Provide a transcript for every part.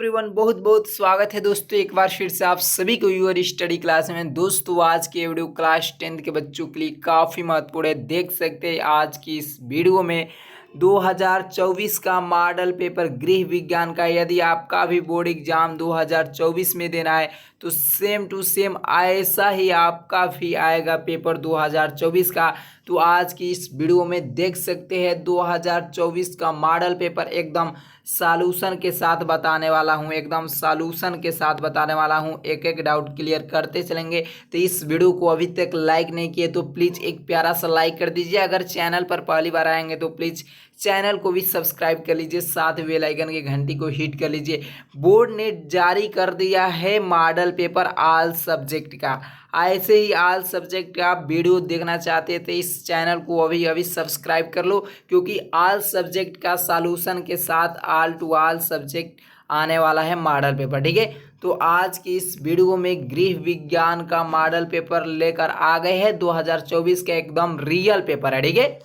Everyone, बहुत बहुत स्वागत है दोस्तों एक बार फिर से आप सभी को यूर स्टडी क्लास में। दोस्तों आज की वीडियो क्लास 10th के बच्चों के लिए काफ़ी महत्वपूर्ण है। देख सकते हैं आज की इस वीडियो में 2024 का मॉडल पेपर गृह विज्ञान का, यदि आपका भी बोर्ड एग्जाम 2024 में देना है तो सेम टू सेम ऐसा ही आपका भी आएगा पेपर 2024 का। तो आज की इस वीडियो में देख सकते हैं 2024 का मॉडल पेपर एकदम सॉल्यूशन के साथ बताने वाला हूं, एकदम सॉल्यूशन के साथ बताने वाला हूं, एक एक डाउट क्लियर करते चलेंगे। तो इस वीडियो को अभी तक लाइक नहीं किए तो प्लीज़ एक प्यारा सा लाइक कर दीजिए। अगर चैनल पर पहली बार आएंगे तो प्लीज़ चैनल को भी सब्सक्राइब कर लीजिए, साथ ही बेल आइकन की घंटी को हिट कर लीजिए। बोर्ड ने जारी कर दिया है मॉडल पेपर ऑल सब्जेक्ट का। ऐसे ही ऑल सब्जेक्ट का आप वीडियो देखना चाहते थे इस चैनल को अभी अभी सब्सक्राइब कर लो, क्योंकि ऑल सब्जेक्ट का सॉल्यूशन के साथ ऑल टू ऑल सब्जेक्ट आने वाला है मॉडल पेपर। ठीक है, तो आज की इस वीडियो में गृह विज्ञान का मॉडल पेपर लेकर आ गए हैं 2024 का, एकदम रियल पेपर है। ठीक है,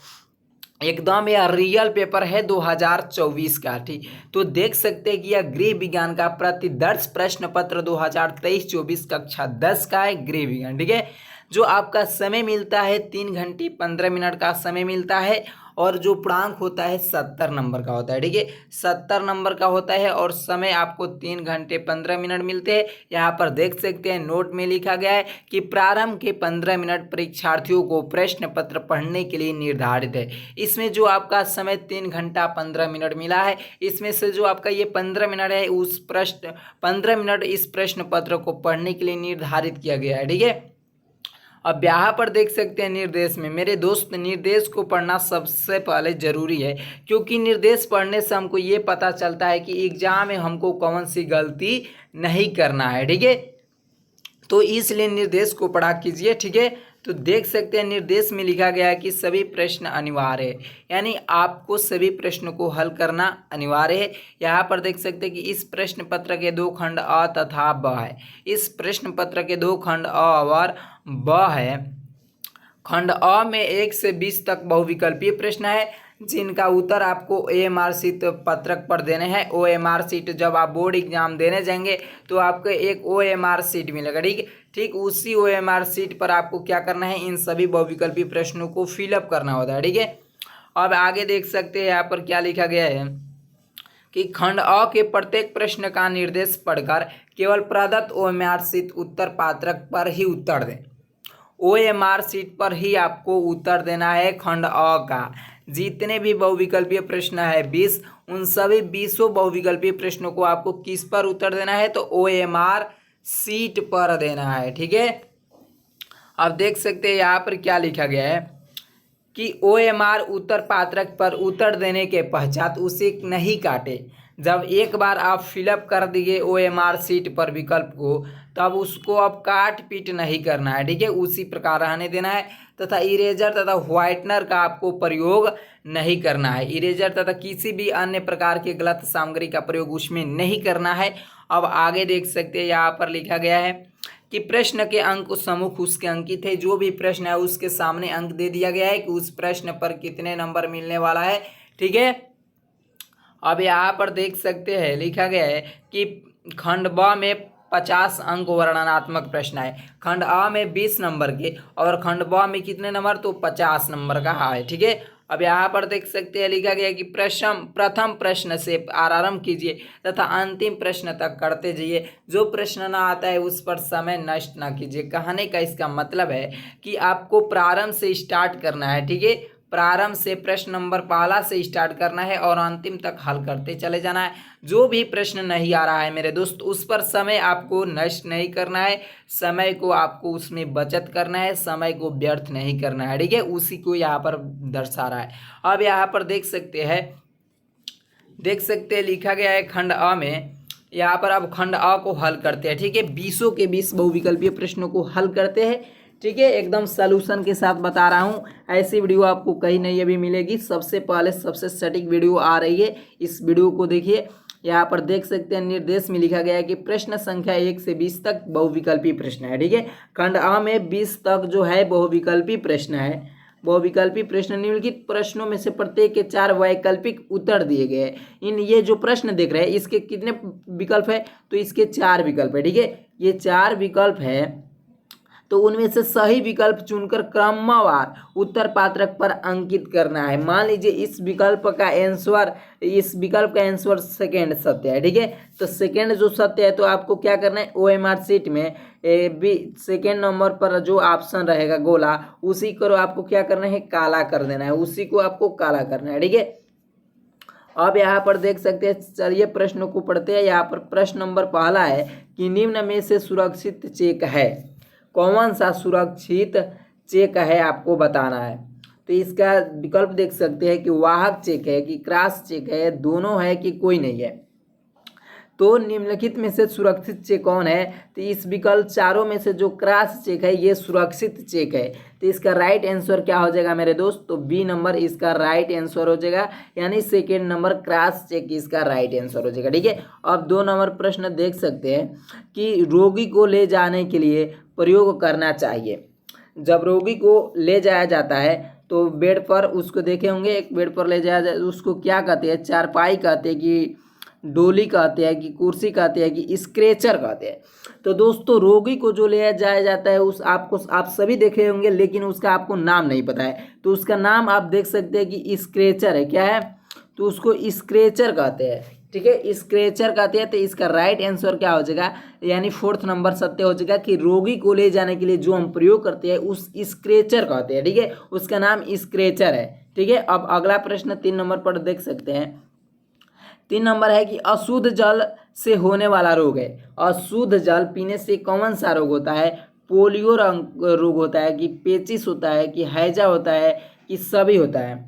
एकदम यह रियल पेपर है 2024 का। ठीक, तो देख सकते हैं कि यह गृह विज्ञान का प्रतिदर्श प्रश्न पत्र 2023-24 कक्षा 10 का है गृह विज्ञान। ठीक है, जो आपका समय मिलता है 3 घंटे 15 मिनट का समय मिलता है, और जो पूर्णांक होता है 70 नंबर का होता है। ठीक है, 70 नंबर का होता है और समय आपको 3 घंटे 15 मिनट मिलते हैं। यहाँ पर देख सकते हैं नोट में लिखा गया है कि प्रारंभ के 15 मिनट परीक्षार्थियों को प्रश्न पत्र पढ़ने के लिए निर्धारित है। इसमें जो आपका समय 3 घंटा 15 मिनट मिला है, इसमें से जो आपका ये 15 मिनट है उस प्रश्न 15 मिनट इस प्रश्न पत्र को पढ़ने के लिए निर्धारित किया गया है। ठीक है, अब यहाँ पर देख सकते हैं निर्देश में, मेरे दोस्त निर्देश को पढ़ना सबसे पहले ज़रूरी है, क्योंकि निर्देश पढ़ने से हमको ये पता चलता है कि एग्जाम में हमको कौन सी गलती नहीं करना है। ठीक है, तो इसलिए निर्देश को पढ़ा कीजिए। ठीक है, तो देख सकते हैं निर्देश में लिखा गया है कि सभी प्रश्न अनिवार्य है, यानी आपको सभी प्रश्नों को हल करना अनिवार्य है। यहाँ पर देख सकते हैं कि इस प्रश्न पत्र के 2 खंड अ तथा ब है। इस प्रश्न पत्र के 2 खंड अ और ब है। खंड अ में 1 से 20 तक बहुविकल्पीय प्रश्न है, जिनका उत्तर आपको OMR शीट पत्रक पर देने हैं। OMR शीट जब आप बोर्ड एग्जाम देने जाएंगे तो आपको एक OMR शीट मिलेगा। ठीक, उसी OMR शीट पर आपको क्या करना है, इन सभी बहुविकल्पीय प्रश्नों को फिलअप करना होता है। ठीक है, अब आगे देख सकते हैं यहाँ पर क्या लिखा गया है कि खंड अ के प्रत्येक प्रश्न का निर्देश पढ़कर केवल प्रदत्त OMR शीट उत्तर पात्रक पर ही उत्तर दें। OMR शीट पर ही आपको उत्तर देना है। खंड अ का जितने भी बहुविकल्पीय प्रश्न है 20, उन सभी 20 बहुविकल्पीय प्रश्नों को आपको किस पर उत्तर देना है, तो OMR शीट पर देना है। ठीक है, अब देख सकते हैं यहाँ पर क्या लिखा गया है कि OMR उत्तर पात्रक पर उत्तर देने के पश्चात उसे नहीं काटे। जब एक बार आप फिलअप कर दिए OMR शीट पर विकल्प को, तब उसको अब काट पीट नहीं करना है। ठीक है, उसी प्रकार रहने देना है, तथा इरेजर तथा व्हाइटनर का आपको प्रयोग नहीं करना है। इरेजर तथा किसी भी अन्य प्रकार के गलत सामग्री का प्रयोग उसमें नहीं करना है। अब आगे देख सकते हैं यहाँ पर लिखा गया है कि प्रश्न के अंक सम्मुख उसके अंकित है। जो भी प्रश्न है उसके सामने अंक दे दिया गया है कि उस प्रश्न पर कितने नंबर मिलने वाला है। ठीक है, अब यहाँ पर देख सकते हैं लिखा गया है कि खंड ब में 50 अंक वर्णनात्मक प्रश्न है, खंड अ में 20 नंबर के, और खंड ब में कितने नंबर, तो 50 नंबर का है। ठीक है, अब यहाँ पर देख सकते हैं लिखा गया है कि प्रथम प्रश्न से आरंभ कीजिए तथा अंतिम प्रश्न तक करते जाइए। जो प्रश्न ना आता है उस पर समय नष्ट ना कीजिए। कहने का इसका मतलब है कि आपको प्रारंभ से स्टार्ट करना है। ठीक है, प्रारंभ से प्रश्न नंबर पहला से स्टार्ट करना है और अंतिम तक हल करते चले जाना है। जो भी प्रश्न नहीं आ रहा है मेरे दोस्त, उस पर समय आपको नष्ट नहीं करना है, समय को आपको उसमें बचत करना है, समय को व्यर्थ नहीं करना है। ठीक है, उसी को यहाँ पर दर्शा रहा है। अब यहाँ पर देख सकते हैं लिखा गया है खंड अ में, यहाँ पर अब खंड अ को हल करते हैं। ठीक है, 20 के 20 बहुविकल्पीय प्रश्नों को हल करते हैं। ठीक है, एकदम सॉल्यूशन के साथ बता रहा हूँ, ऐसी वीडियो आपको कहीं नहीं अभी मिलेगी। सबसे पहले सबसे सटीक वीडियो आ रही है, इस वीडियो को देखिए। यहाँ पर देख सकते हैं निर्देश में लिखा गया है कि प्रश्न संख्या 1 से 20 तक बहुविकल्पीय प्रश्न है। ठीक है, खंड अ में 20 तक जो है बहुविकल्पीय प्रश्न है। बहुविकल्पी प्रश्न, निम्नलिखित प्रश्नों में से प्रत्येक के 4 वैकल्पिक उत्तर दिए गए हैं। इन ये जो प्रश्न देख रहे हैं इसके कितने विकल्प है, तो इसके 4 विकल्प है। ठीक है, ये 4 विकल्प है, तो उनमें से सही विकल्प चुनकर क्रमवार उत्तर पात्रक पर अंकित करना है। मान लीजिए इस विकल्प का आंसर सेकेंड सत्य है। ठीक है, तो सेकेंड जो सत्य है तो आपको क्या करना है, OMR शीट में सेकेंड नंबर पर जो ऑप्शन रहेगा गोला, उसी को आपको क्या करना है, काला कर देना है, उसी को आपको काला करना है। ठीक है, अब यहाँ पर देख सकते हैं, चलिए प्रश्नों को पढ़ते हैं। यहाँ पर प्रश्न नंबर पहला है कि निम्न में से सुरक्षित चेक है, कौन सा सुरक्षित चेक है आपको बताना है। तो इसका विकल्प देख सकते हैं कि वाहक चेक है, कि क्रॉस चेक है, दोनों है, कि कोई नहीं है। तो निम्नलिखित में से सुरक्षित चेक कौन है, तो इस विकल्प चारों में से जो क्रॉस चेक है ये सुरक्षित चेक है। तो इसका राइट आंसर क्या हो जाएगा मेरे दोस्त, तो बी नंबर इसका राइट आंसर हो जाएगा, यानी सेकेंड नंबर क्रॉस चेक इसका राइट आंसर हो जाएगा। ठीक है, अब 2 नंबर प्रश्न देख सकते हैं कि रोगी को ले जाने के लिए प्रयोग करना चाहिए। जब रोगी को ले जाया जाता है तो बेड पर, उसको देखे होंगे, एक बेड पर ले जाया जाए, उसको क्या कहते हैं, चारपाई कहते हैं, कि डोली कहते हैं, कि कुर्सी कहते हैं, कि स्क्रेचर कहते हैं। तो दोस्तों रोगी को जो ले जाया जाता है उस आप सभी देखे होंगे, लेकिन उसका आपको नाम नहीं पता है, तो उसका नाम आप देख सकते हैं कि स्क्रेचर है। क्या है, तो उसको स्क्रेचर कहते हैं। ठीक है, स्क्रेचर कहते हैं। तो इसका राइट आंसर क्या हो जाएगा, यानी 4th नंबर सत्य हो जाएगा कि रोगी को ले जाने के लिए जो हम प्रयोग करते हैं उस स्क्रेचर कहते हैं। ठीक है, उसका नाम स्क्रेचर है। ठीक है, अब अगला प्रश्न 3 नंबर पर देख सकते हैं। 3 नंबर है कि अशुद्ध जल से होने वाला रोग है। अशुद्ध जल पीने से कौन सा रोग होता है, पोलियो रोग होता है, कि पेचिस होता है, कि हैजा होता है, कि सभी होता है।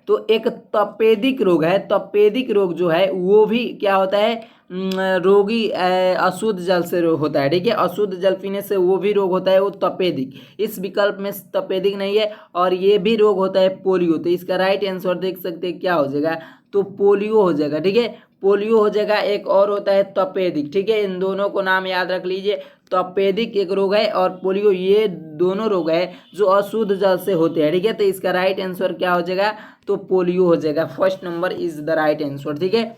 तो एक तपेदिक रोग है, तपेदिक रोग जो है वो भी क्या होता है, रोगी अशुद्ध जल से रोग होता है। ठीक है, अशुद्ध जल पीने से वो भी रोग होता है, वो तपेदिक। इस विकल्प में तपेदिक नहीं है, और ये भी रोग होता है पोलियो। तो इसका राइट आंसर देख सकते हैं क्या हो जाएगा, तो पोलियो हो जाएगा। ठीक है, पोलियो हो जाएगा। एक और होता है तपेदिक। ठीक है, इन दोनों को नाम याद रख लीजिए, तपेदिक एक रोग है और पोलियो, ये दोनों रोग है जो अशुद्ध जल से होते हैं। ठीक है, तो इसका राइट आंसर क्या हो जाएगा, तो पोलियो हो जाएगा। 1st number is the right answer. ठीक है,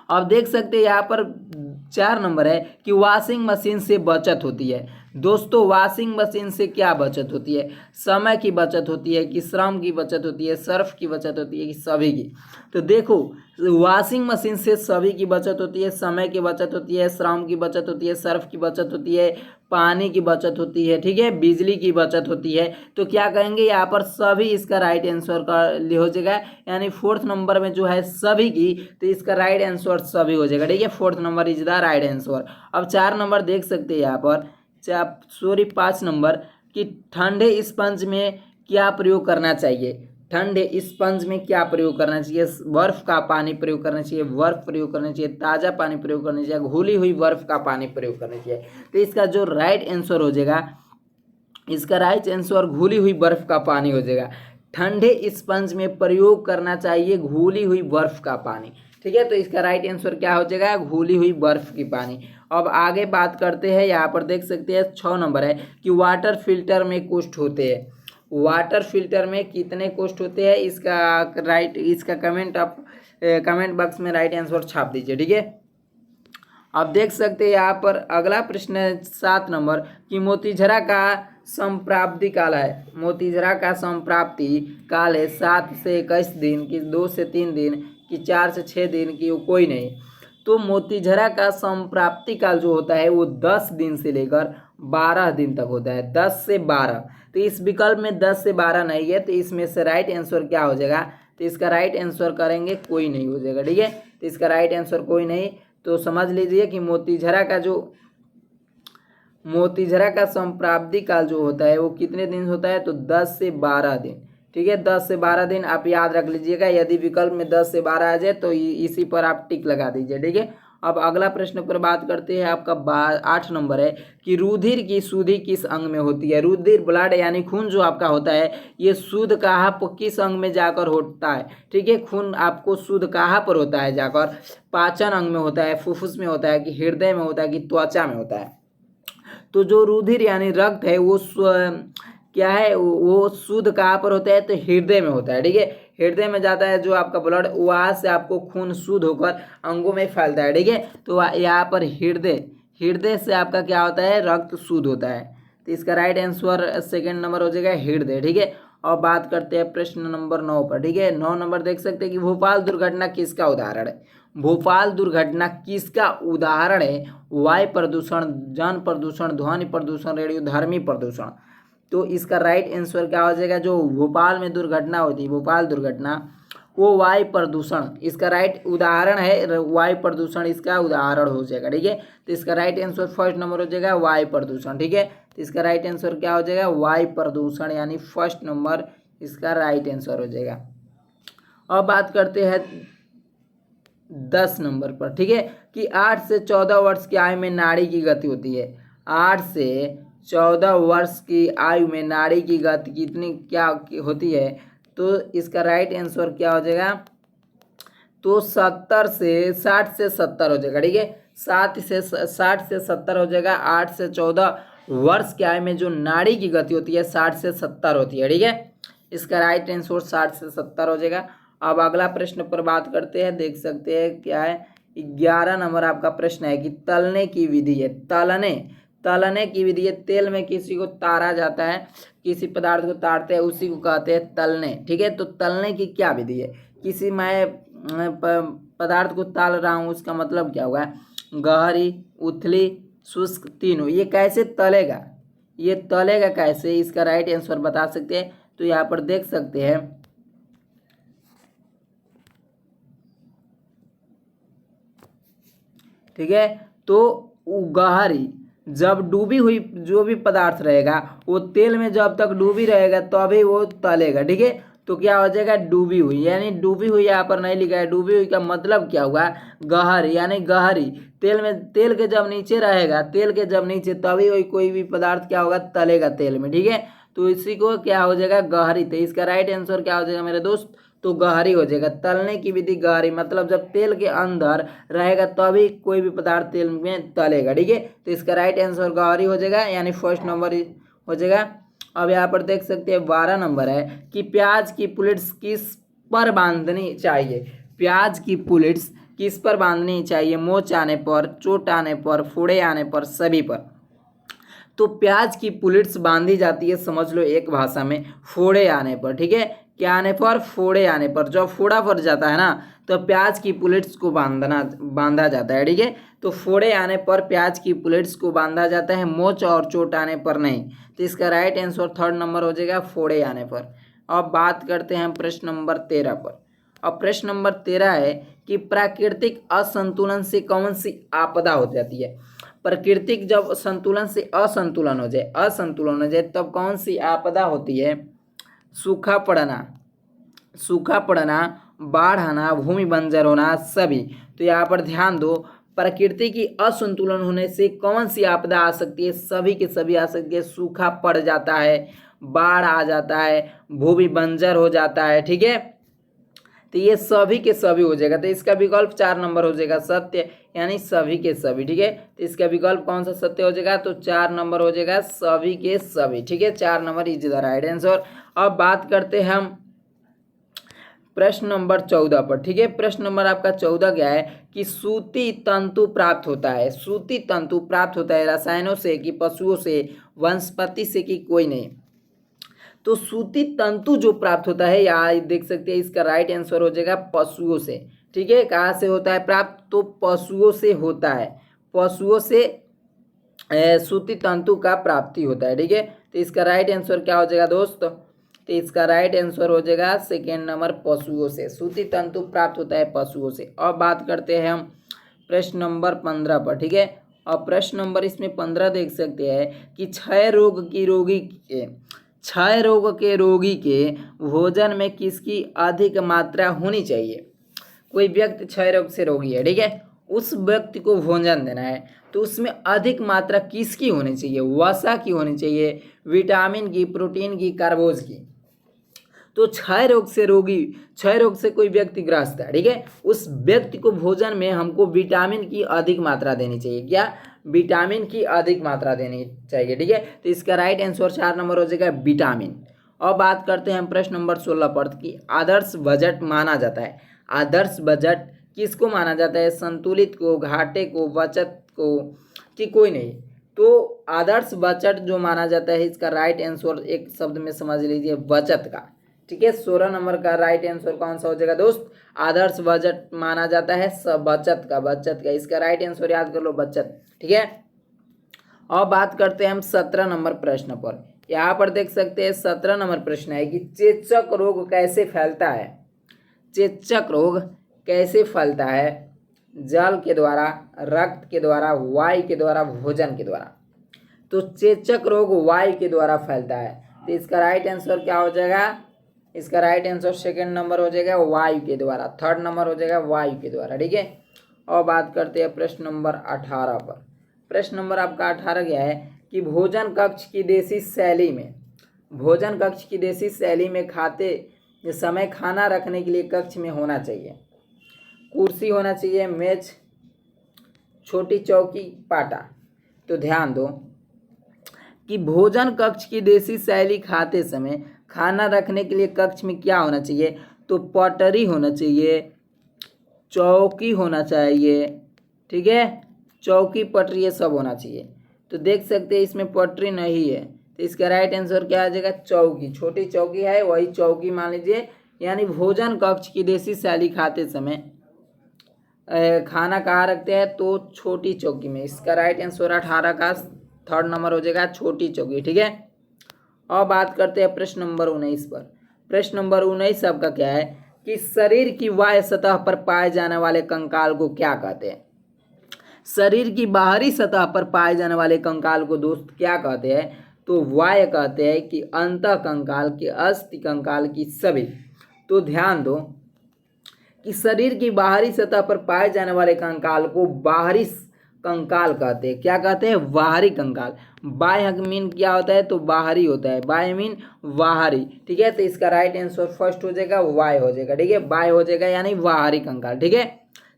अब देख सकते हैं यहाँ पर 4 नंबर है कि वॉशिंग मशीन से बचत होती है। दोस्तों वॉशिंग मशीन से क्या बचत होती है, समय की बचत होती है, कि श्रम की बचत होती है, सर्फ की बचत होती है, कि सभी की। तो देखो वॉशिंग मशीन से सभी की बचत होती है, समय की बचत होती है, श्रम की बचत होती है, सर्फ की बचत होती है, पानी की बचत होती है। ठीक है, बिजली की बचत होती है। तो क्या कहेंगे यहाँ पर, सभी इसका राइट आंसर का हो जाएगा, यानी 4th नंबर में जो है सभी की, तो इसका राइट आंसर सभी हो जाएगा। ठीक है, 4th number is the right answer. अब 4 नंबर देख सकते हैं यहाँ पर, 5 नंबर कि ठंडे स्पंज में क्या प्रयोग करना चाहिए। ठंडे स्पंज में क्या प्रयोग करना चाहिए, बर्फ का पानी प्रयोग करना चाहिए, बर्फ प्रयोग करना चाहिए, ताज़ा पानी प्रयोग करना चाहिए, घुली हुई बर्फ का पानी प्रयोग करना चाहिए। तो इसका जो राइट आंसर हो जाएगा, इसका राइट आंसर घुली हुई बर्फ का पानी हो जाएगा। ठंडे स्पंज में प्रयोग करना चाहिए घुली हुई बर्फ का पानी। ठीक है, तो इसका राइट आंसर क्या हो जाएगा, घुली हुई बर्फ की पानी। अब आगे बात करते हैं, यहाँ पर देख सकते हैं 6 नंबर है कि वाटर फिल्टर में कोष्ठ होते हैं। वाटर फिल्टर में कितने कोष्ठ होते हैं, इसका कमेंट आप कमेंट बॉक्स में राइट आंसर छाप दीजिए। ठीक है, आप देख सकते हैं यहाँ पर अगला प्रश्न है 7 नंबर कि मोतीझरा का संप्राप्ति काल है। मोतीझरा का संप्राप्ति काल है 7 से 21 दिन, कि 2 से 3 दिन, कि 4 से 6 दिन, की कोई नहीं। तो मोतीझरा का संप्राप्ति काल जो होता है वो 10 दिन से लेकर 12 दिन तक होता है, 10 से 12। तो इस विकल्प में 10 से 12 नहीं है, तो इसमें से राइट आंसर क्या हो जाएगा, तो इसका राइट आंसर करेंगे कोई नहीं हो जाएगा। ठीक है, तो इसका राइट आंसर कोई नहीं। तो समझ लीजिए कि मोतीझरा का संप्राप्ति काल जो होता है वो कितने दिन होता है, तो 10 से 12 दिन। ठीक है, 10 से 12 दिन आप याद रख लीजिएगा। यदि विकल्प में 10 से 12 आ जाए तो इसी पर आप टिक लगा दीजिए। ठीक है, अब अगला प्रश्न पर बात करते हैं। आपका 8 नंबर है कि रुधिर की शुद्धि किस अंग में होती है। रुधिर ब्लड यानी खून जो आपका होता है ये शुद्ध कहाँ पर किस अंग में जाकर होता है। ठीक है, खून आपको शुद्ध कहाँ पर होता है जाकर, पाचन अंग में होता है, फुफ्फुस में होता है, कि हृदय में होता है, कि त्वचा में होता है। तो जो रुधिर यानी रक्त है वो क्या है वो शुद्ध कहाँ पर होता है, तो हृदय में होता है। ठीक है, हृदय में जाता है जो आपका ब्लड, वहाँ से आपको खून शुद्ध होकर अंगों में फैलता है। ठीक है, तो यहाँ पर हृदय से आपका क्या होता है, रक्त शुद्ध होता है। तो इसका राइट आंसर सेकंड नंबर हो जाएगा हृदय। ठीक है, और बात करते हैं प्रश्न नंबर 9 पर। ठीक है, 9 नंबर देख सकते हैं कि भोपाल दुर्घटना किसका उदाहरण है। भोपाल दुर्घटना किसका उदाहरण है, वायु प्रदूषण, जन प्रदूषण, ध्वनि प्रदूषण, रेडियोधर्मी प्रदूषण। तो इसका राइट आंसर क्या हो जाएगा, जो भोपाल में दुर्घटना होती है, भोपाल दुर्घटना, वो वायु प्रदूषण इसका राइट उदाहरण है, वायु प्रदूषण इसका उदाहरण हो जाएगा। ठीक है, तो इसका राइट आंसर फर्स्ट नंबर हो जाएगा वायु प्रदूषण। ठीक है, तो इसका राइट आंसर क्या हो जाएगा, वायु प्रदूषण, यानी फर्स्ट नंबर इसका राइट आंसर हो जाएगा। अब बात करते हैं 10 नंबर पर। ठीक है, कि 8 से 14 वर्ष की आयु में नाड़ी की गति होती है। 8 से 14 वर्ष की आयु में नाड़ी की गति कितनी क्या होती है, तो इसका राइट आंसर क्या हो जाएगा, तो 60 से 70 हो जाएगा। ठीक है, 60 से 70 हो जाएगा। 8 से 14 वर्ष की आयु में जो नाड़ी की गति होती है 60 से 70 होती है। ठीक है, इसका राइट आंसर 60 से 70 हो जाएगा। अब अगला प्रश्न पर बात करते हैं, देख सकते हैं क्या है, 11 नंबर आपका प्रश्न है कि तलने की विधि है। तलने की विधि है, तेल में किसी को तारा जाता है, किसी पदार्थ को तारते हैं, उसी को कहते हैं तलने। ठीक है, तो तलने की क्या विधि है, किसी मैं पदार्थ को ताल रहा हूँ, उसका मतलब क्या हुआ, गहरी, उथली, शुष्क, तीनों। ये कैसे तलेगा, ये तलेगा कैसे, इसका राइट आंसर बता सकते हैं। तो यहाँ पर देख सकते हैं, ठीक है, तो गहरी, जब डूबी हुई जो भी पदार्थ रहेगा वो तेल में जब तक डूबी रहेगा तभी वो तलेगा। ठीक है, तो क्या हो जाएगा, डूबी हुई, यानी डूबी हुई यहाँ पर नहीं लिखा है, डूबी हुई का मतलब क्या हुआ, गहरी, यानी गहरी तेल में, तेल के जब नीचे रहेगा, तेल के जब नीचे तभी वही कोई भी पदार्थ क्या होगा, तलेगा तेल में। ठीक है, तो इसी को क्या हो जाएगा, गहरी। तो इसका राइट आंसर क्या हो जाएगा मेरे दोस्त, तो गहरी हो जाएगा। तलने की विधि गहरी, मतलब जब तेल के अंदर रहेगा तभी कोई भी पदार्थ तेल में तलेगा। ठीक है, तो इसका राइट आंसर गहरी हो जाएगा, यानी फर्स्ट नंबर हो जाएगा। अब यहाँ पर देख सकते हैं 12 नंबर है कि प्याज की पुलिट्स किस पर बांधनी चाहिए। प्याज की पुलिट्स किस पर बांधनी चाहिए, मोच आने पर, चोट आने पर, फोड़े आने पर, सभी पर। तो प्याज की पुलिट्स बांधी जाती है, समझ लो एक भाषा में, फोड़े आने पर। ठीक है, क्या आने पर, फोड़े आने पर। जब फोड़ा पड़ जाता है ना, तो प्याज की पुलिट्स को बांधा जाता है। ठीक है, तो फोड़े आने पर प्याज की पुलिट्स को बांधा जाता है, मोच और चोट आने पर नहीं। तो इसका राइट आंसर थर्ड नंबर हो जाएगा, फोड़े आने पर। अब बात करते हैं प्रश्न नंबर 13 पर। अब प्रश्न नंबर 13 है कि प्राकृतिक असंतुलन से कौन सी आपदा हो जाती है। प्राकृतिक जब संतुलन से असंतुलन हो जाए तब कौन सी आपदा होती है, सूखा पड़ना, बाढ़ आना, भूमि बंजर होना, सभी। तो यहाँ पर ध्यान दो, प्रकृति की असंतुलन होने से कौन सी आपदा आ सकती है, सभी के सभी आ सकती है। सूखा पड़ जाता है, बाढ़ आ जाता है, भूमि बंजर हो जाता है। ठीक है, तो ये सभी के सभी हो जाएगा। तो इसका विकल्प 4 नंबर हो जाएगा, सत्य, यानी सभी के सभी। ठीक है, तो इसका विकल्प कौन सा सत्य हो जाएगा, तो 4 नंबर हो जाएगा, सभी के सभी। ठीक है, 4 number is the right answer. अब बात करते हैं हम प्रश्न नंबर 14 पर। ठीक है, प्रश्न नंबर आपका 14 क्या है कि सूती तंतु प्राप्त होता है। सूती तंतु प्राप्त होता है रसायनों से कि पशुओं से, वनस्पति से कि कोई नहीं। तो सूती तंतु जो प्राप्त होता है, यहाँ देख सकते हैं इसका राइट आंसर हो जाएगा पशुओं से। ठीक है, कहाँ से होता है प्राप्त, तो पशुओं से होता है, पशुओं से सूती तंतु का प्राप्ति होता है। ठीक है, तो इसका राइट आंसर क्या हो जाएगा दोस्त, तो इसका राइट आंसर हो जाएगा सेकेंड नंबर, पशुओं से। सूती तंतु प्राप्त होता है पशुओं से। अब बात करते हैं हम प्रश्न नंबर 15 पर। ठीक है, और प्रश्न नंबर इसमें 15 देख सकते हैं कि क्षय रोग के रोगी के भोजन में किसकी अधिक मात्रा होनी चाहिए। कोई व्यक्ति क्षय रोग से रोगी है, ठीक है, उस व्यक्ति को भोजन देना है, तो उसमें अधिक मात्रा किसकी होनी चाहिए, वसा की होनी चाहिए, विटामिन की, प्रोटीन की, कार्बोज की। तो क्षय रोग से कोई व्यक्ति ग्रस्त है, ठीक है, उस व्यक्ति को भोजन में हमको विटामिन की अधिक मात्रा देनी चाहिए। क्या, विटामिन की अधिक मात्रा देनी चाहिए। ठीक है, तो इसका राइट आंसर 4 नंबर हो जाएगा विटामिन। और बात करते हैं हम प्रश्न नंबर 16 पर कि आदर्श बजट माना जाता है। आदर्श बजट किसको माना जाता है? संतुलित को, घाटे को, बचत को, कि कोई नहीं? तो आदर्श बजट जो माना जाता है इसका राइट आंसर एक शब्द में समझ लीजिए, बचत का। ठीक है, 16 नंबर का राइट आंसर कौन सा हो जाएगा दोस्त? आदर्श बजट माना जाता है बचत का, बचत का। इसका राइट आंसर याद कर लो, बचत। ठीक है, और बात करते हैं हम 17 नंबर प्रश्न पर। यहाँ पर देख सकते हैं 17 नंबर प्रश्न है कि चेचक रोग कैसे फैलता है? चेचक रोग कैसे फैलता है? जल के द्वारा, रक्त के द्वारा, वायु के द्वारा, भोजन के द्वारा। तो चेचक रोग वायु के द्वारा फैलता है, तो इसका राइट आंसर क्या हो जाएगा? इसका राइट आंसर सेकंड नंबर हो जाएगा वायु के द्वारा, थर्ड नंबर हो जाएगा वायु के द्वारा। ठीक है, और बात करते हैं प्रश्न नंबर 18 पर। प्रश्न नंबर आपका 18 क्या है कि भोजन कक्ष की देसी शैली में, भोजन कक्ष की देसी शैली में खाते समय खाना रखने के लिए कक्ष में होना चाहिए, कुर्सी होना चाहिए, मेज, छोटी चौकी, पाटा। तो ध्यान दो कि भोजन कक्ष की देसी शैली खाते समय खाना रखने के लिए कक्ष में क्या होना चाहिए? तो पटरी होना चाहिए, चौकी होना चाहिए। ठीक है, चौकी, पटरी, ये सब होना चाहिए। तो देख सकते हैं इसमें पटरी नहीं है, तो इसका राइट आंसर क्या आ जाएगा? चौकी। छोटी चौकी है वही चौकी मान लीजिए। यानी भोजन कक्ष की देसी शैली खाते समय खाना कहाँ रखते हैं? तो छोटी चौकी में। इसका राइट आंसर 18 का थर्ड नंबर हो जाएगा छोटी चौकी। ठीक है, और बात करते हैं प्रश्न नंबर 19 पर। प्रश्न नंबर 19 आपका क्या है कि शरीर की बाह्य सतह पर पाए जाने वाले कंकाल को क्या कहते हैं? शरीर की बाहरी सतह पर पाए जाने वाले कंकाल को दोस्त क्या कहते हैं? तो वाय कहते हैं कि अंतः कंकाल, की अस्थि कंकाल, की सभी। तो ध्यान दो कि शरीर की बाहरी सतह पर पाए जाने वाले कंकाल को बाहरी कंकाल कहते हैं। क्या कहते हैं? बाहरी कंकाल। बाह्य मीन क्या होता है? तो बाहरी होता है, बाह्य मीन बाहरी। ठीक है, तो इसका राइट आंसर फर्स्ट हो जाएगा वाय हो जाएगा। ठीक है, बाय हो जाएगा यानी बाहरी कंकाल। ठीक है,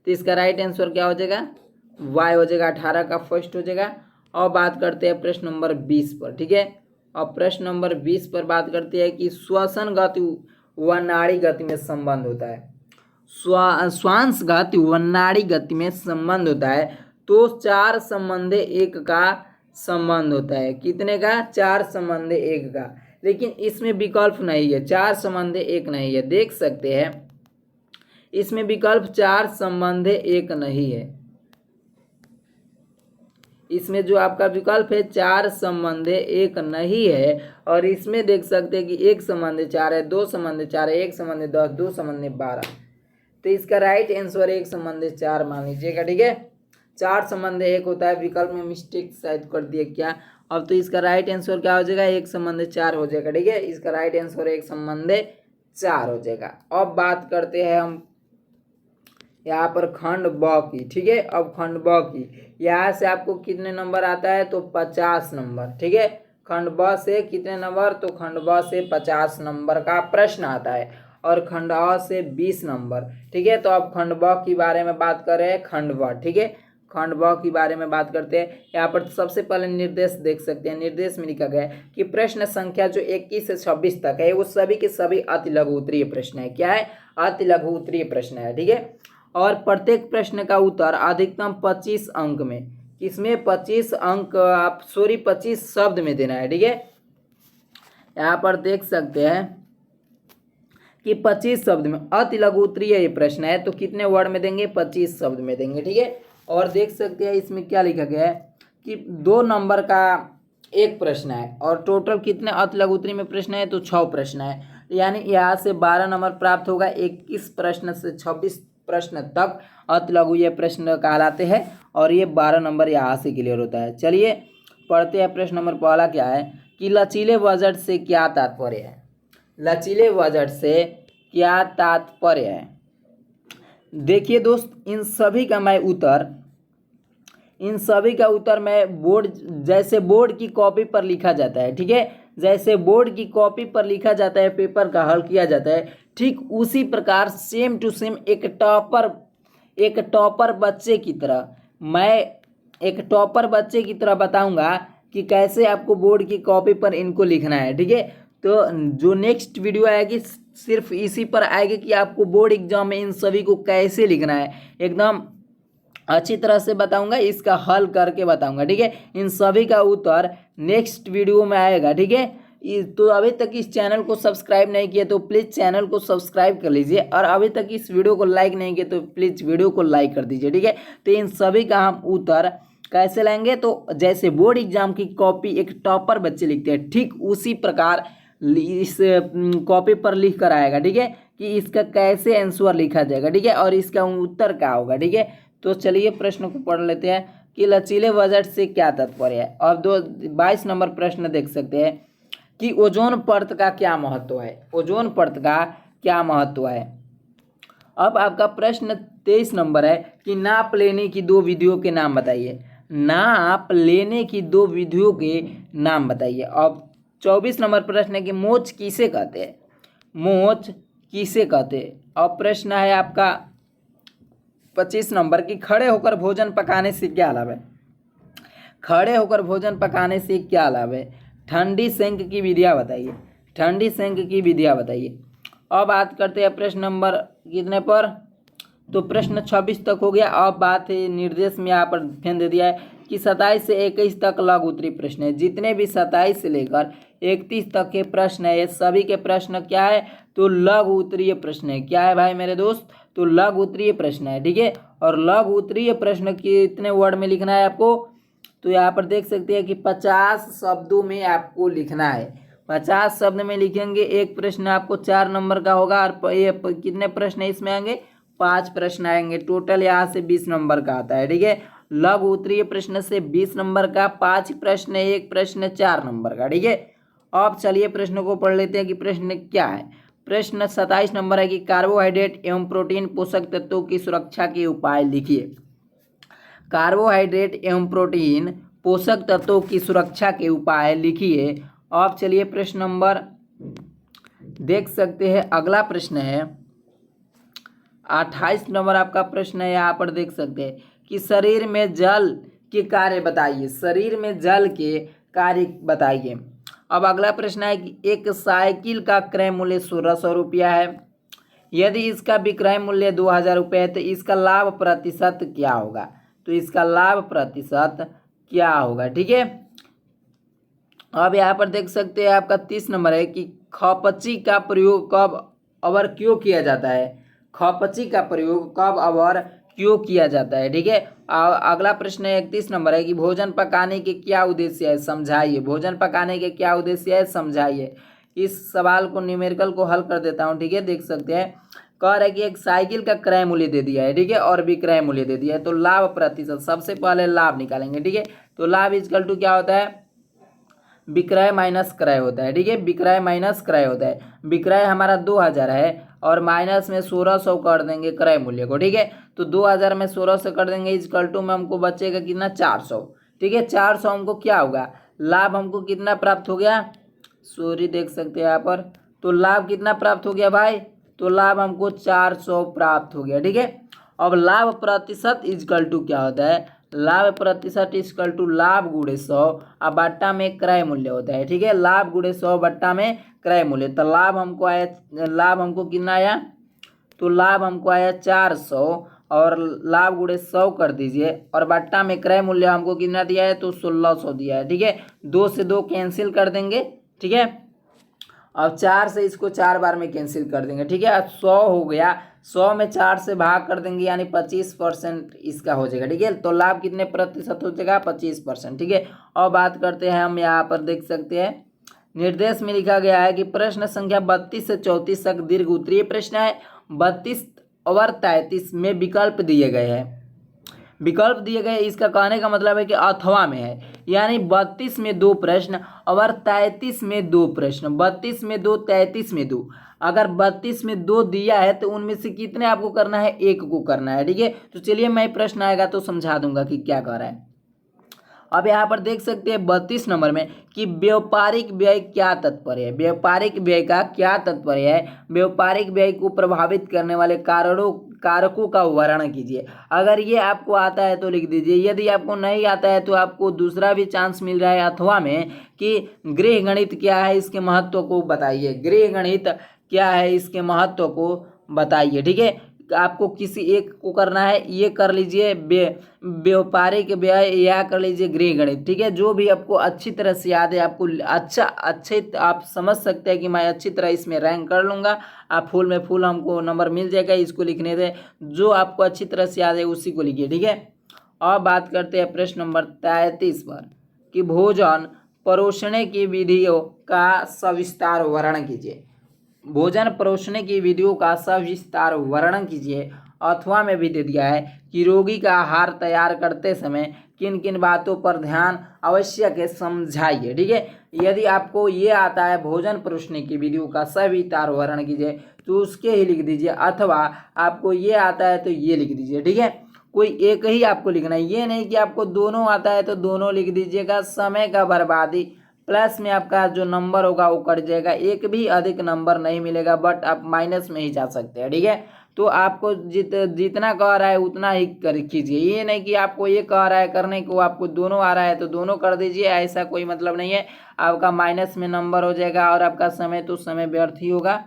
तो इसका राइट आंसर क्या हो जाएगा? वाय हो जाएगा, 18 का फर्स्ट हो जाएगा। और बात करते हैं प्रश्न नंबर 20 पर। ठीक है, और प्रश्न नंबर 20 पर बात करते हैं कि श्वसन गति व नाड़ी गति में संबंध होता है। श्वास गति व नाड़ी गति में संबंध होता है, तो 4 संबंधे 1 का संबंध होता है। कितने का? 4 संबंधे 1 का। लेकिन इसमें विकल्प नहीं है, 4 संबंधे 1 नहीं है। देख सकते हैं इसमें विकल्प 4 संबंधे 1 नहीं है। इसमें जो आपका विकल्प है 4 संबंधे 1 नहीं है। और इसमें देख सकते हैं कि 1 संबंधे 4 है, 2 संबंधे 4 है, 1 संबंधे 10, 2 संबंधे 12। तो इसका राइट आंसर 1 संबंधे 4 मान लीजिएगा। ठीक है, 4 संबंधे 1 होता है, विकल्प में मिस्टेक शायद कर दिया क्या। अब तो इसका राइट आंसर क्या हो जाएगा? 1 संबंधे 4 हो जाएगा। ठीक है, इसका राइट आंसर 1 संबंधे 4 हो जाएगा। अब बात करते हैं हम यहाँ पर खंड ब की। ठीक है, अब खंड ब की, यहाँ से आपको कितने नंबर आता है? तो 50 नंबर। ठीक है, खंड ब से कितने नंबर? तो खंड ब से 50 नंबर का प्रश्न आता है, और खंड अ से 20 नंबर। ठीक है, तो अब खंड ब के बारे में बात कर रहे हैं, खंड ब। ठीक है, खंड ब के बारे में बात करते हैं। यहाँ पर सबसे पहले निर्देश देख सकते हैं। निर्देश में लिखा गया है कि प्रश्न संख्या जो 21 से 26 तक है वो सभी के सभी अति लघु उत्तरीय प्रश्न है। क्या है? अति लघु उत्तरीय प्रश्न है। ठीक है, और प्रत्येक प्रश्न का उत्तर अधिकतम 25 अंक में, किसमें? 25 अंक, आप 25 शब्द में देना है। ठीक है, यहाँ पर देख सकते हैं कि 25 शब्द में अति लघु उत्तरीय ये प्रश्न है, तो कितने वर्ड में देंगे? 25 शब्द में देंगे। ठीक है, और देख सकते हैं इसमें क्या लिखा गया है कि 2 नंबर का एक प्रश्न है, और टोटल कितने अति लघु उत्तरीय में प्रश्न है? तो 6 प्रश्न है। यानी यहाँ से 12 नंबर प्राप्त होगा। 21 प्रश्न से 26 प्रश्न तक अति लघु ये प्रश्न कहलाते हैं, और ये 12 नंबर यहाँ से क्लियर होता है। चलिए पढ़ते हैं। प्रश्न नंबर पहला क्या है कि लचीले बजट से क्या तात्पर्य है? लचीले बजट से क्या तात्पर्य है? देखिए दोस्त, इन सभी का मैं बोर्ड, जैसे बोर्ड की कॉपी पर लिखा जाता है। ठीक है, जैसे बोर्ड की कॉपी पर लिखा जाता है, पेपर का हल किया जाता है, ठीक उसी प्रकार सेम टू सेम एक टॉपर बच्चे की तरह मैं एक टॉपर बच्चे की तरह बताऊंगा कि कैसे आपको बोर्ड की कॉपी पर इनको लिखना है। ठीक है, तो जो नेक्स्ट वीडियो आएगी सिर्फ इसी पर आएगी कि आपको बोर्ड एग्जाम में इन सभी को कैसे लिखना है, एकदम अच्छी तरह से बताऊंगा, इसका हल करके बताऊंगा। ठीक है, इन सभी का उत्तर नेक्स्ट वीडियो में आएगा। ठीक है, तो अभी तक इस चैनल को सब्सक्राइब नहीं किया तो प्लीज़ चैनल को सब्सक्राइब कर लीजिए, और अभी तक इस वीडियो को लाइक नहीं किया तो प्लीज़ वीडियो को लाइक कर दीजिए। ठीक है, तो इन सभी का हम उत्तर कैसे लाएंगे, तो जैसे बोर्ड एग्जाम की कॉपी एक टॉपर बच्चे लिखते हैं, ठीक उसी प्रकार इस कॉपी पर लिख कर आएगा। ठीक है, कि इसका कैसे आंसर लिखा जाएगा। ठीक है, और इसका उत्तर क्या होगा। ठीक है, तो चलिए प्रश्न को पढ़ लेते हैं कि लचीले बजट से क्या तात्पर्य है। और 22 नंबर प्रश्न देख सकते हैं कि ओजोन परत का क्या महत्व है। ओजोन परत का क्या महत्व है। अब आपका प्रश्न 23 नंबर है कि नाप लेने की दो विधियों के नाम बताइए। नाप लेने की दो विधियों के नाम बताइए। अब 24 नंबर प्रश्न है कि मोच किसे कहते हैं। मोच किसे कहते हैं। अब प्रश्न है आपका 25 नंबर की खड़े होकर भोजन पकाने से क्या लाभ है। खड़े होकर भोजन पकाने से क्या लाभ है। ठंडी सेंक की विधियाँ बताइए। ठंडी सेंक की विधियाँ बताइए। अब बात करते हैं प्रश्न नंबर कितने पर, तो प्रश्न 26 तक हो गया। अब बात है निर्देश में यहाँ पर ध्यान दे दिया है कि 27 से 21 तक लघु उत्तरीय प्रश्न है। जितने भी 27 से लेकर 31 तक के प्रश्न है, ये सभी के प्रश्न क्या है, तो लघु उत्तरीय प्रश्न है। क्या है भाई मेरे दोस्त, तो लघु उत्तरीय प्रश्न है। ठीक है, और लघु उत्तरीय प्रश्न कितने वर्ड में लिखना है आपको, तो यहाँ पर देख सकते हैं कि 50 शब्दों में आपको लिखना है। 50 शब्द में लिखेंगे। एक प्रश्न आपको 4 नंबर का होगा, और ये कितने प्रश्न इसमें आएंगे, 5 प्रश्न आएंगे। टोटल यहाँ से 20 नंबर का आता है। ठीक है, लघु उत्तरीय प्रश्न से 20 नंबर का 5 प्रश्न, एक प्रश्न 4 नंबर का। ठीक है, अब चलिए प्रश्न को पढ़ लेते हैं कि प्रश्न क्या है। प्रश्न 27 नंबर है कि कार्बोहाइड्रेट एवं प्रोटीन पोषक तत्वों की सुरक्षा के उपाय लिखिए। कार्बोहाइड्रेट एवं प्रोटीन पोषक तत्वों की सुरक्षा के उपाय लिखिए। अब चलिए प्रश्न नंबर देख सकते हैं, अगला प्रश्न है 28 नंबर आपका प्रश्न है। यहाँ पर देख सकते हैं कि शरीर में जल के कार्य बताइए। शरीर में जल के कार्य बताइए। अब अगला प्रश्न है कि एक साइकिल का क्रय मूल्य 1600 रुपया है। यदि इसका विक्रय मूल्य 2000 रुपये है तो इसका लाभ प्रतिशत क्या होगा। तो इसका लाभ प्रतिशत क्या होगा। ठीक है, अब यहाँ पर देख सकते हैं आपका 30 नंबर है कि खपची का प्रयोग कब और क्यों किया जाता है। खपची का प्रयोग कब और क्यों किया जाता है। ठीक है, अगला प्रश्न 31 नंबर है कि भोजन पकाने के क्या उद्देश्य है, समझाइए। भोजन पकाने के क्या उद्देश्य है, समझाइए। इस सवाल को न्यूमेरिकल को हल कर देता हूँ। ठीक है, देख सकते हैं कह रहा है कि एक साइकिल का क्रय मूल्य दे दिया है। ठीक है, और विक्रय मूल्य दे दिया है, तो लाभ प्रतिशत सबसे पहले लाभ निकालेंगे। ठीक है, तो लाभ इजकल टू क्या होता है, विक्रय माइनस क्रय होता है। ठीक है, विक्रय माइनस क्रय होता है। विक्रय हमारा 2000 है और माइनस में 1600 कर देंगे क्रय मूल्य को। ठीक है, तो 2000 में 1600 कर देंगे, इजकल टू में हमको बचेगा कितना, 400। ठीक है, 400 हमको क्या होगा, लाभ हमको कितना प्राप्त हो गया, सॉरी देख सकते हैं यहाँ पर, तो लाभ कितना प्राप्त हो गया भाई, तो लाभ हमको 400 प्राप्त हो गया। ठीक है, अब लाभ प्रतिशत इजकल टू क्या होता है, लाभ प्रतिशत इजकल टू लाभ गुणे 100 और बट्टा में क्रय मूल्य होता है। ठीक है, लाभ गुणे 100 बट्टा में क्रय मूल्य, तो लाभ हमको आया, लाभ हमको कितना आया, तो लाभ हमको आया 400 और लाभ गुणे 100 कर दीजिए और बट्टा में क्रय मूल्य हमको कितना दिया है, तो 1600 दिया है। ठीक है, 2 से 2 कैंसिल कर देंगे। ठीक है, अब 4 से इसको 4 बार में कैंसिल कर देंगे। ठीक है, अब 100 हो गया, 100 में 4 से भाग कर देंगे यानी 25% इसका हो जाएगा। ठीक है, तो लाभ कितने प्रतिशत हो जाएगा, 25%। ठीक है, अब बात करते हैं हम, यहाँ पर देख सकते हैं निर्देश में लिखा गया है कि प्रश्न संख्या 32 से 34 तक दीर्घ उत्तरीय प्रश्न है। 32 और 33 में विकल्प दिए गए हैं। विकल्प दिए गए, इसका कहने का मतलब है कि अथवा में है, यानी 32 में 2 प्रश्न और 33 में 2 प्रश्न। 32 में 2, 33 में 2। अगर 32 में 2 दिया है तो उनमें से कितने आपको करना है, 1 को करना है। ठीक है, तो चलिए मैं प्रश्न आएगा तो समझा दूंगा कि क्या कर रहा है। अब यहाँ पर देख सकते हैं 32 नंबर में कि व्यापारिक व्यय क्या तात्पर्य है। व्यापारिक व्यय का क्या तात्पर्य है, व्यापारिक व्यय को प्रभावित करने वाले कारणों कारकों का वर्णन कीजिए। अगर ये आपको आता है तो लिख दीजिए, यदि आपको नहीं आता है तो आपको दूसरा भी चांस मिल रहा है अथवा में कि गृह गणित क्या है इसके महत्व को बताइए। गृह गणित क्या है इसके महत्व को बताइए। ठीक है, आपको किसी एक को करना है, ये कर लीजिए व्यापारिक व्यय या कर लीजिए गृह गणित। ठीक है, जो भी आपको अच्छी तरह से याद है, आपको अच्छे आप समझ सकते हैं कि मैं अच्छी तरह इसमें रैंक कर लूँगा, आप फुल में फुल हमको नंबर मिल जाएगा, इसको लिखने दें। जो आपको अच्छी तरह से याद है उसी को लिखिए। ठीक है, अब बात करते हैं प्रश्न नंबर 33 पर कि भोजन परोसने की विधियों का सविस्तार वर्णन कीजिए। भोजन परोसने की विधियों का सविस्तार वर्णन कीजिए। अथवा में भी दे दिया है कि रोगी का आहार तैयार करते समय किन किन बातों पर ध्यान आवश्यक है समझाइए। ठीक है, यदि आपको ये आता है भोजन परोसने की विधियों का सविस्तार वर्णन कीजिए तो उसके ही लिख दीजिए, अथवा आपको ये आता है तो ये लिख दीजिए। ठीक है, कोई एक ही आपको लिखना है, ये नहीं कि आपको दोनों आता है तो दोनों लिख दीजिएगा। समय का बर्बादी प्लस में आपका जो नंबर होगा वो कट जाएगा, एक भी अधिक नंबर नहीं मिलेगा, बट आप माइनस में ही जा सकते हैं। ठीक है, तो आपको जितना कह रहा है उतना ही कर कीजिए, ये नहीं कि आपको ये कह रहा है करने को आपको दोनों आ रहा है तो दोनों कर दीजिए, ऐसा कोई मतलब नहीं है। आपका माइनस में नंबर हो जाएगा और आपका समय तो समय व्यर्थ ही होगा।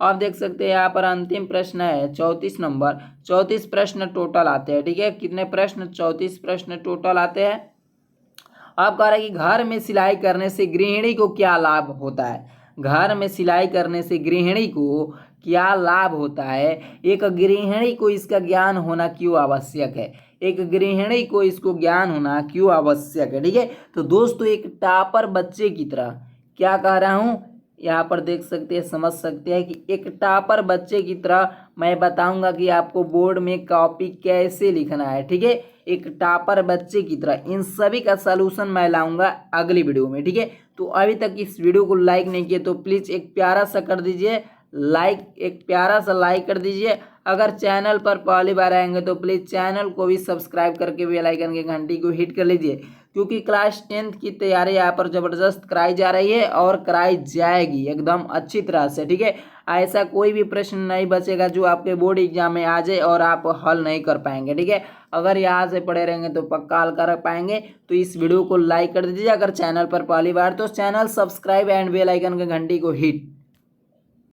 अब देख सकते हैं यहाँ पर अंतिम प्रश्न है 34 नंबर। 34 प्रश्न टोटल आते हैं। ठीक है, कितने प्रश्न? 34 प्रश्न टोटल आते हैं। अब कह रहा है कि घर में सिलाई करने से गृहिणी को क्या लाभ होता है। घर में सिलाई करने से गृहिणी को क्या लाभ होता है। एक गृहिणी को इसका ज्ञान होना क्यों आवश्यक है। एक गृहिणी को इसको ज्ञान होना क्यों आवश्यक है। ठीक है, तो दोस्तों एक टॉपर बच्चे की तरह क्या कह रहा हूँ, यहाँ पर देख सकते हैं, समझ सकते हैं कि एक टॉपर बच्चे की तरह मैं बताऊंगा कि आपको बोर्ड में कॉपी कैसे लिखना है। ठीक है, एक टॉपर बच्चे की तरह इन सभी का सलूशन मैं लाऊंगा अगली वीडियो में। ठीक है, तो अभी तक इस वीडियो को लाइक नहीं किए तो प्लीज़ एक प्यारा सा कर दीजिए लाइक, एक प्यारा सा लाइक कर दीजिए। अगर चैनल पर पहली बार आएंगे तो प्लीज़ चैनल को भी सब्सक्राइब करके बेल आइकन की घंटी को हिट कर लीजिए, क्योंकि क्लास 10th की तैयारी यहाँ पर ज़बरदस्त कराई जा रही है और कराई जाएगी एकदम अच्छी तरह से। ठीक है, ऐसा कोई भी प्रश्न नहीं बचेगा जो आपके बोर्ड एग्जाम में आ जाए और आप हल नहीं कर पाएंगे। ठीक है, अगर यहाँ से पढ़े रहेंगे तो पक्का हल कर पाएंगे। तो इस वीडियो को लाइक कर दीजिए, अगर चैनल पर पहली बार तो channel subscribe and bell icon की घंटी को हिट